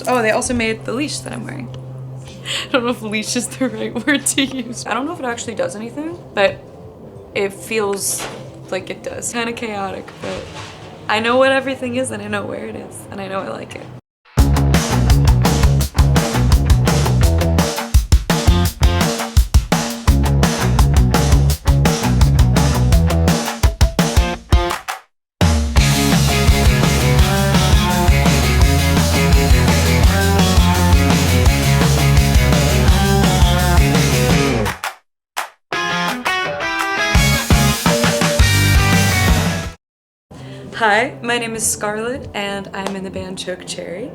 Oh, they also made the leash that I'm wearing. I don't know if leash is the right word to use. I don't know if it actually does anything, but it feels like it does. Kind of chaotic, but I know what everything is and I know where it is and I know I like it. Hi, my name is Scarlett and I'm in the band CHOKECHERRY,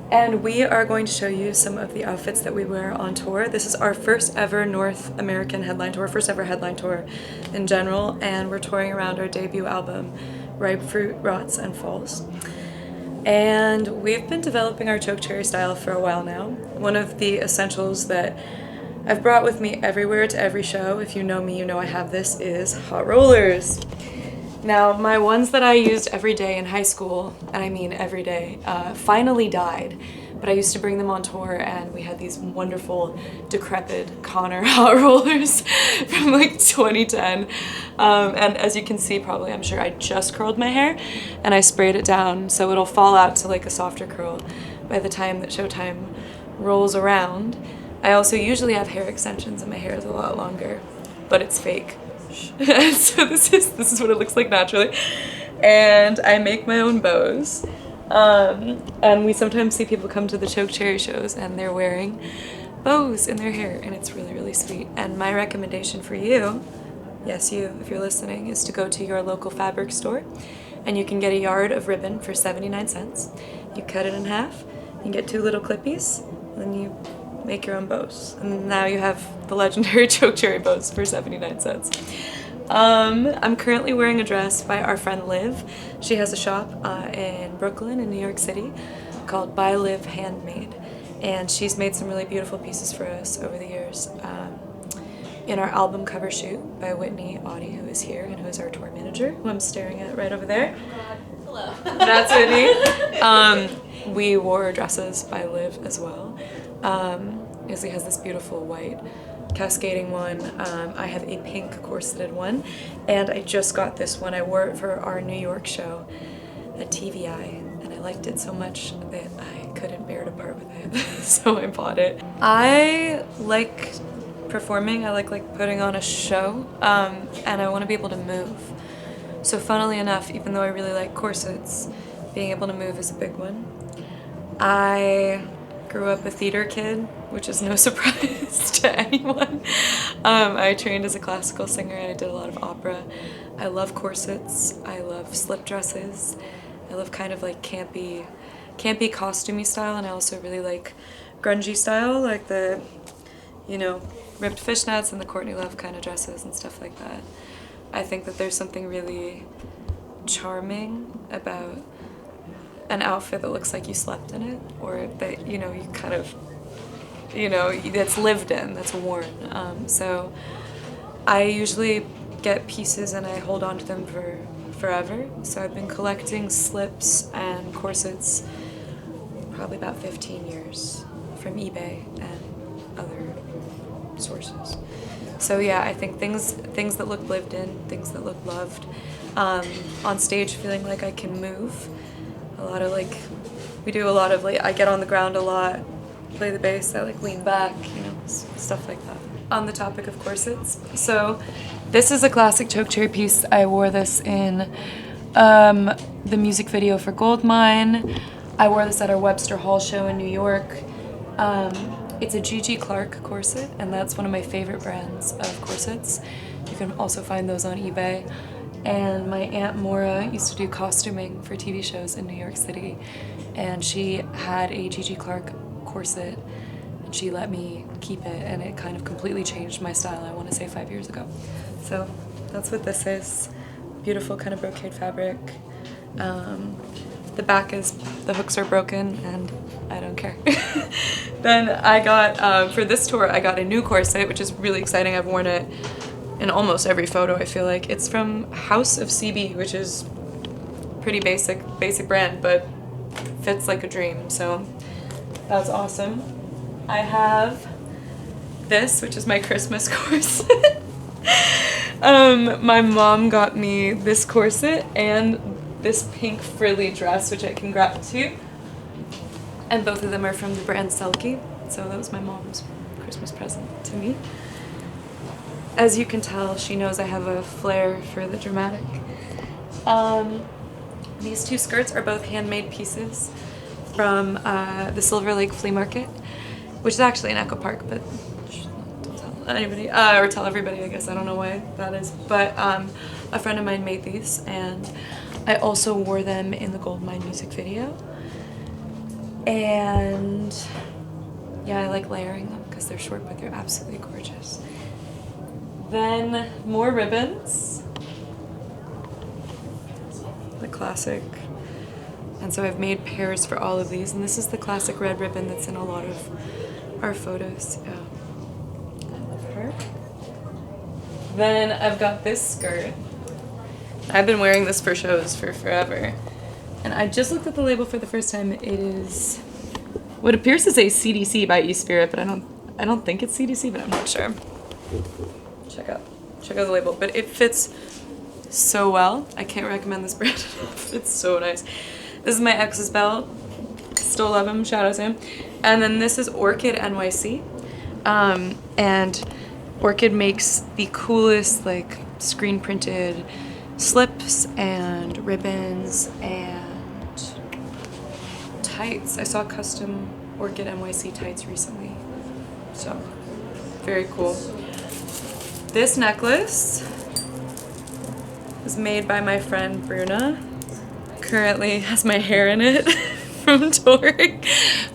and we are going to show you some of the outfits that we wear on tour. This is our first ever North American headline tour, first ever headline tour in general, and we're touring around our debut album, Ripe Fruit, Rots, and Falls. And we've been developing our CHOKECHERRY style for a while now. One of the essentials that I've brought with me everywhere to every show, if you know me, you know I have this, is hot rollers. Now, my ones that I used every day in high school, and I mean every day, finally died. But I used to bring them on tour and we had these wonderful, decrepit Connor hot rollers from like 2010. And as you can see, probably, I'm sure I just curled my hair and I sprayed it down so it'll fall out to like a softer curl by the time that showtime rolls around. I also usually have hair extensions and my hair is a lot longer, but it's fake. So this is what it looks like naturally, and I make my own bows, and we sometimes see people come to the CHOKECHERRY shows and they're wearing bows in their hair, and it's really, really sweet. And my recommendation for you, yes you, if you're listening, is to go to your local fabric store and you can get a yard of ribbon for 79 cents. You cut it in half, you get 2 little clippies, and then you make your own bows. And now you have the legendary CHOKECHERRY bows for 79 cents. I'm currently wearing a dress by our friend Liv. She has a shop in Brooklyn in New York City called By Liv Handmade. And she's made some really beautiful pieces for us over the years. In our album cover shoot by Whitney Audie, who is here and who is our tour manager, who I'm staring at right over there. Hello. That's Whitney. We wore dresses by Liv as well. Izzy has this beautiful white cascading one. I have a pink corseted one, and I just got this one. I wore it for our New York show at TVI, and I liked it so much that I couldn't bear to part with it, so I bought it. I like performing. I like putting on a show, and I want to be able to move. So funnily enough, even though I really like corsets, being able to move is a big one. I grew up a theater kid, which is no surprise to anyone. I trained as a classical singer and I did a lot of opera. I love corsets. I love slip dresses. I love kind of like campy costumey style, and I also really like grungy style, like the, you know, ripped fishnets and the Courtney Love kind of dresses and stuff like that. I think that there's something really charming about an outfit that looks like you slept in it, or that, you know, you kind of, you know, that's lived in, that's worn. So I usually get pieces and I hold on to them for forever. So I've been collecting slips and corsets probably about 15 years from eBay and other sources. So yeah, I think things that look lived in, things that look loved. On stage, feeling like I can move. We do a lot of I get on the ground a lot, play the bass, I lean back, you know, stuff like that. On the topic of corsets, so this is a classic CHOKECHERRY piece. I wore this in the music video for Goldmine. I wore this at our Webster Hall show in New York. It's a G.G. Clark corset, and that's one of my favorite brands of corsets. You can also find those on eBay. And my Aunt Maura used to do costuming for TV shows in New York City, and she had a G.G. Clark corset, and she let me keep it, and it kind of completely changed my style, I want to say 5 years ago. So that's what this is. Beautiful kind of brocade fabric. The back is, the hooks are broken, and I don't care. Then I got, for this tour, I got a new corset, which is really exciting. I've worn it in almost every photo, I feel like. It's from House of CB, which is pretty basic brand, but fits like a dream, so that's awesome. I have this, which is my Christmas corset. My mom got me this corset and this pink frilly dress, which I can grab too. And both of them are from the brand Selkie, so that was my mom's Christmas present to me. As you can tell, she knows I have a flair for the dramatic. These two skirts are both handmade pieces from the Silver Lake Flea Market, which is actually in Echo Park, but don't tell anybody, or tell everybody, I guess. I don't know why that is. But a friend of mine made these, and I also wore them in the Goldmine music video. And yeah, I like layering them because they're short, but they're absolutely gorgeous. Then more ribbons. The classic. And so I've made pairs for all of these, and this is the classic red ribbon that's in a lot of our photos. Yeah. I love her. Then I've got this skirt. I've been wearing this for shows for forever. And I just looked at the label for the first time. It is what appears to say CDC by E-Spirit, but I don't think it's CDC, but I'm not sure. Check out the label. But it fits so well. I can't recommend this brand enough. It's so nice. This is my ex's belt. Still love him. Shout out to him. And then this is Orchid NYC. And Orchid makes the coolest like screen printed slips and ribbons and tights. I saw custom Orchid NYC tights recently. So very cool. This necklace is made by my friend Bruna. Currently has my hair in it from touring.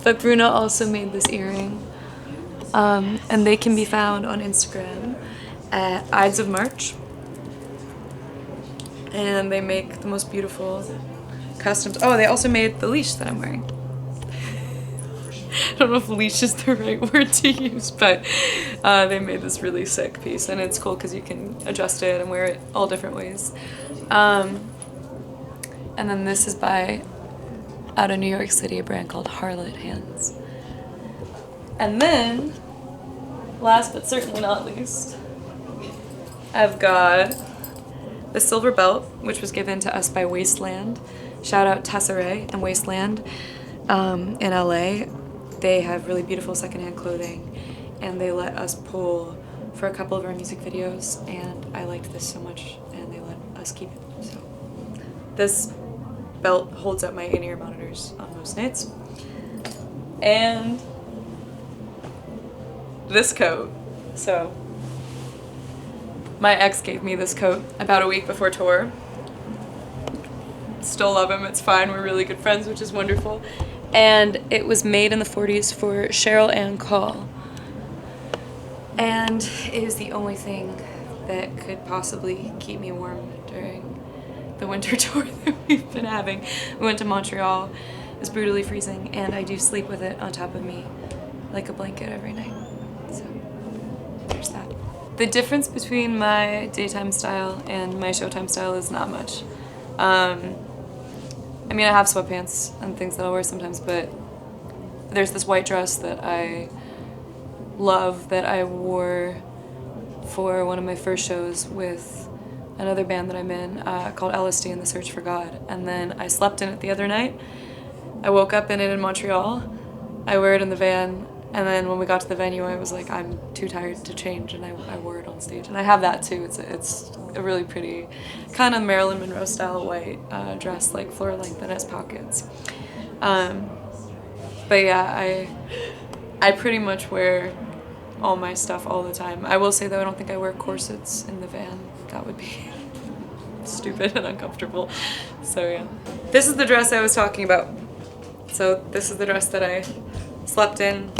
But Bruna also made this earring. And they can be found on Instagram at Ides of March. And they make the most beautiful customs. Oh, they also made the leash that I'm wearing. I don't know if leash is the right word to use, but they made this really sick piece, and it's cool because you can adjust it and wear it all different ways. And then this is by, out of New York City, a brand called Harlot Hands. And then, last but certainly not least, I've got the silver belt, which was given to us by Wasteland. Shout out Tesserae and Wasteland in LA. They have really beautiful secondhand clothing, and they let us pull for a couple of our music videos, and I liked this so much, and they let us keep it. So this belt holds up my in-ear monitors on most nights. And this coat. So my ex gave me this coat about a week before tour. Still love him, it's fine, we're really good friends, which is wonderful. And it was made in the 40s for Cheryl Ann Call. And it is the only thing that could possibly keep me warm during the winter tour that we've been having. We went to Montreal, it was brutally freezing, and I do sleep with it on top of me like a blanket every night. So there's that. The difference between my daytime style and my showtime style is not much. I mean, I have sweatpants and things that I'll wear sometimes, but there's this white dress that I love that I wore for one of my first shows with another band that I'm in called LSD and the Search for God. And then I slept in it the other night. I woke up in it in Montreal. I wear it in the van. And then when we got to the venue, I was like, I'm too tired to change, and I wore it on stage. And I have that too. It's a really pretty, kind of Marilyn Monroe style white dress, like floor length, and has pockets. But yeah, I pretty much wear all my stuff all the time. I will say though, I don't think I wear corsets in the van. That would be stupid and uncomfortable. So yeah. This is the dress I was talking about. So this is the dress that I slept in,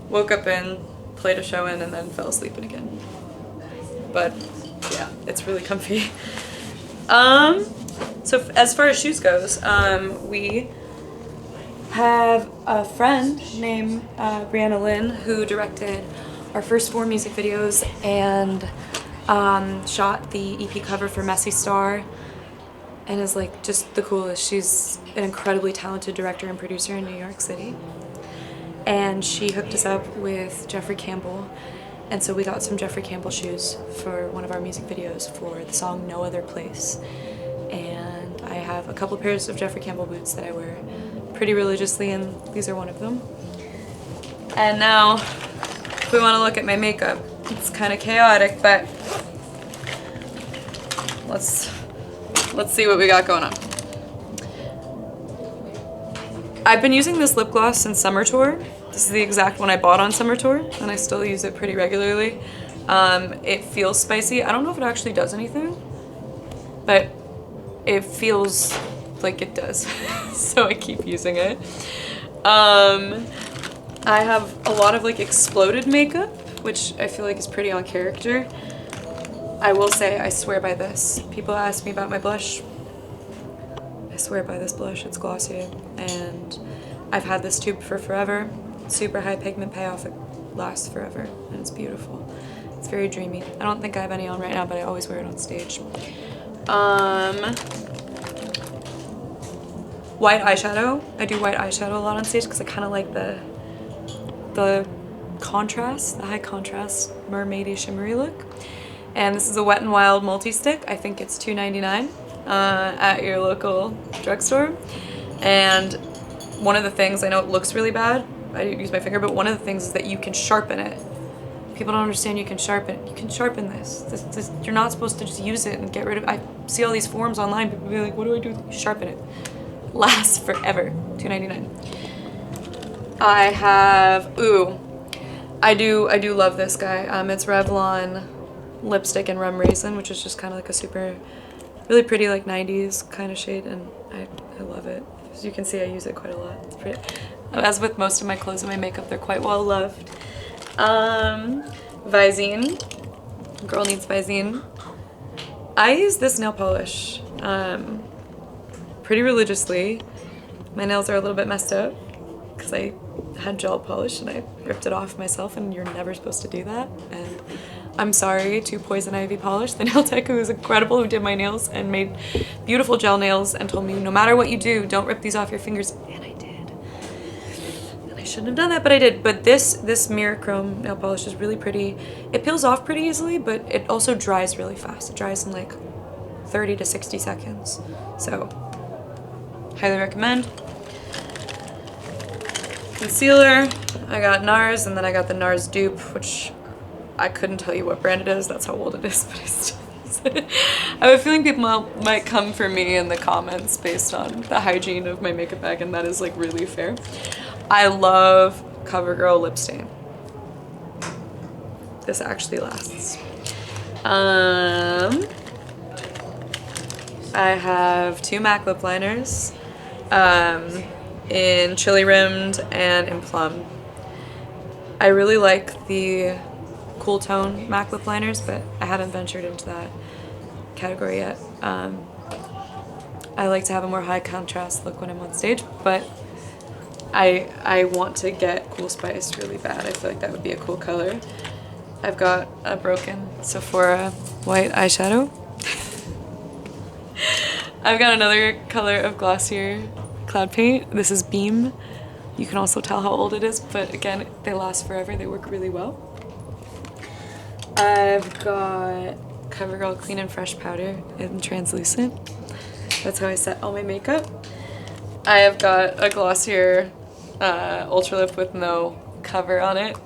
woke up in, played a show in, and then fell asleep in again. But yeah, it's really comfy. So as far as shoes goes, we have a friend named Brianna Lynn who directed our first 4 music videos and shot the EP cover for Messy Star and is like just the coolest. She's an incredibly talented director and producer in New York City. And she hooked us up with Jeffrey Campbell. And so we got some Jeffrey Campbell shoes for one of our music videos for the song No Other Place. And I have a couple pairs of Jeffrey Campbell boots that I wear pretty religiously, and these are one of them. And now, if we want to look at my makeup, it's kind of chaotic, but let's see what we got going on. I've been using this lip gloss since Summer Tour. This is the exact one I bought on Summer Tour, and I still use it pretty regularly. It feels spicy. I don't know if it actually does anything, but it feels like it does, so I keep using it. I have a lot of like exploded makeup, which I feel like is pretty on character. I will say I swear by this. People ask me about my blush. I swear by this blush. It's Glossier, and I've had this tube for forever. Super high pigment payoff. It lasts forever, and it's beautiful. It's very dreamy. I don't think I have any on right now, but I always wear it on stage. White eyeshadow. I do white eyeshadow a lot on stage because I kind of like the contrast, the high contrast mermaidy shimmery look. And this is a Wet n Wild multi-stick. I think it's $2.99 at your local drugstore. And one of the things, I know it looks really bad, I use my finger, but one of the things is that you can sharpen it. People don't understand you can sharpen. You can sharpen this. You're not supposed to just use it and get rid of it. I see all these forums online, people be like, what do I do? You sharpen it. Lasts forever. $2.99. I have, I do love this guy. It's Revlon lipstick and rum raisin, which is just kind of like a super, really pretty like 90s kind of shade, and I love it. As you can see, I use it quite a lot. It's pretty, as with most of my clothes and my makeup, they're quite well loved. Visine. Girl needs Visine. I use this nail polish pretty religiously. My nails are a little bit messed up because I had gel polish and I ripped it off myself, and you're never supposed to do that. And I'm sorry to Poison Ivy Polish, the nail tech who is incredible, who did my nails and made beautiful gel nails and told me no matter what you do, don't rip these off your fingers. And I did. And I shouldn't have done that, but I did. But this mirror chrome nail polish is really pretty. It peels off pretty easily, but it also dries really fast. It dries in like 30 to 60 seconds. So, highly recommend. Concealer, I got NARS, and then I got the NARS dupe, which I couldn't tell you what brand it is. That's how old it is, but I still use it. I have a feeling people might come for me in the comments based on the hygiene of my makeup bag, and that is like really fair. I love CoverGirl lip stain. This actually lasts. I have 2 MAC lip liners in Chili Rimmed and in Plum. I really like the cool tone MAC lip liners, but I haven't ventured into that category yet. I like to have a more high contrast look when I'm on stage, but I want to get Cool Spice really bad. I feel like that would be a cool color. I've got a broken Sephora white eyeshadow. I've got another color of Glossier Cloud Paint. This is Beam. You can also tell how old it is, but again, they last forever. They work really well. I've got CoverGirl Clean and Fresh powder in translucent. That's how I set all my makeup. I have got a Glossier Ultra Lip with no cover on it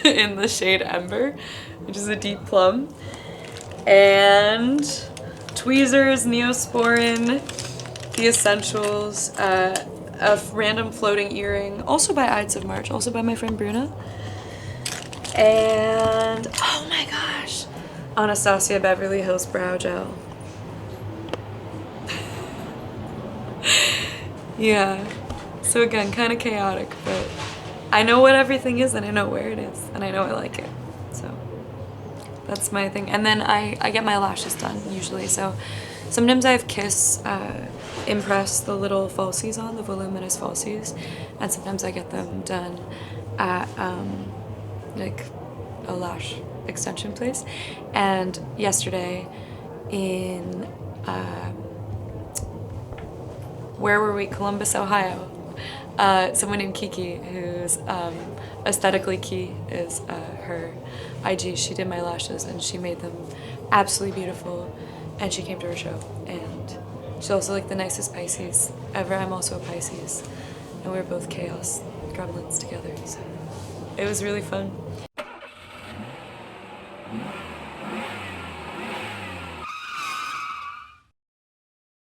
in the shade Ember, which is a deep plum. And tweezers, Neosporin, The Essentials, a random floating earring, also by Ides of March, also by my friend Bruna. And, oh my gosh, Anastasia Beverly Hills Brow Gel. Yeah, so again, kind of chaotic, but I know what everything is and I know where it is and I know I like it, so that's my thing. And then I get my lashes done usually, so sometimes I have Kiss impress the little falsies on, the voluminous falsies, and sometimes I get them done at like a lash extension place. And yesterday in where were we? Columbus, Ohio. Someone named Kiki, who's Aesthetically Key is her IG. She did my lashes and she made them absolutely beautiful, and she came to her show. And she's also like the nicest Pisces ever. I'm also a Pisces, and we're both chaos gremlins together, so it was really fun.